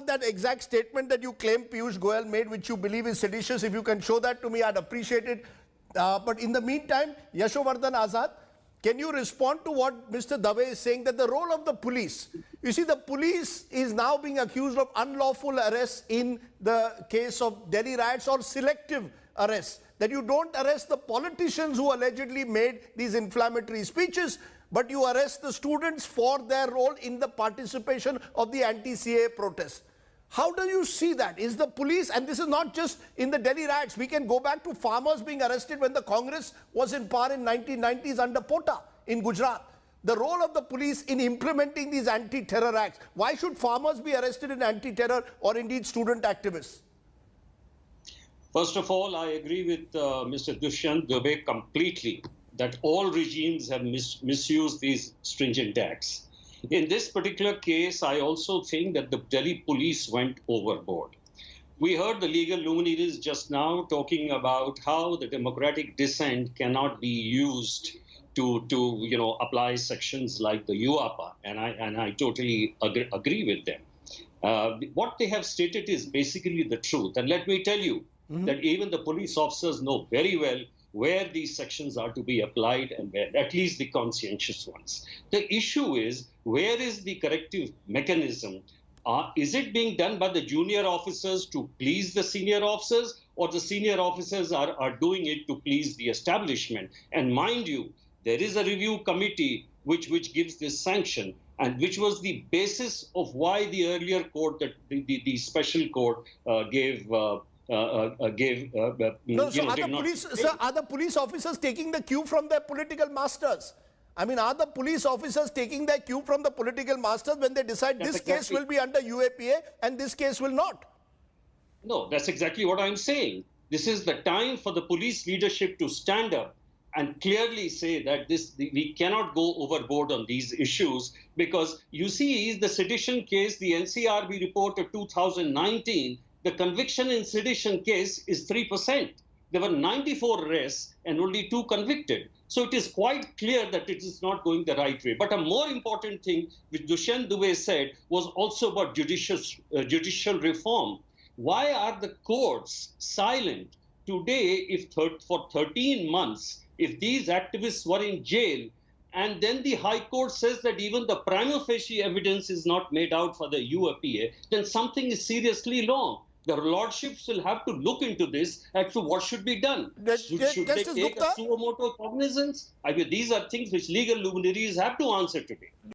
that exact statement that you claim Piyush Goyal made, which you believe is seditious. If you can show that to me, I'd appreciate it. But in the meantime, Yashovardhan Azad, can you respond to what Mr. Dave is saying, that the role of the police, you see, the police is now being accused of unlawful arrests in the case of Delhi riots, or selective arrests, that you don't arrest the politicians who allegedly made these inflammatory speeches, but you arrest the students for their role in the participation of the anti-CAA protests. How do you see that? Is the police, and this is not just in the Delhi riots, we can go back to farmers being arrested when the Congress was in power in 1990s under Pota in Gujarat. The role of the police in implementing these anti-terror acts. Why should farmers be arrested in anti-terror, or indeed student activists? First of all, I agree with Mr. Dushyant Dubey completely that all regimes have misused these stringent acts. In this particular case, I also think that the Delhi police went overboard. We heard the legal luminaries just now talking about how the democratic dissent cannot be used to apply sections like the UAPA, and I totally agree with them. What they have stated is basically the truth, and let me tell you that even the police officers know very well where these sections are to be applied, and where, at least the conscientious ones. The issue is, where is the corrective mechanism? Is it being done by the junior officers to please the senior officers, or the senior officers are doing it to please the establishment? And mind you, there is a review committee which gives this sanction, and which was the basis of why the earlier court, the special court, gave. Are the police officers taking the cue from their political masters? I mean, are the police officers taking their cue from the political masters when they decide this case will be under UAPA and this case will not? No, that's exactly what I'm saying. This is the time for the police leadership to stand up and clearly say that we cannot go overboard on these issues, because you see, the sedition case, the NCRB report of 2019, the conviction in sedition case is 3%. There were 94 arrests and only 2 convicted. So it is quite clear that it is not going the right way. But a more important thing which Dushyant Dubey said was also about judicial reform. Why are the courts silent? Today, if for 13 months, if these activists were in jail, and then the High Court says that even the prima facie evidence is not made out for the UAPA, then something is seriously wrong. The lordships will have to look into this as to what should be done. Should they take a suo motu cognizance? I mean, these are things which legal luminaries have to answer today.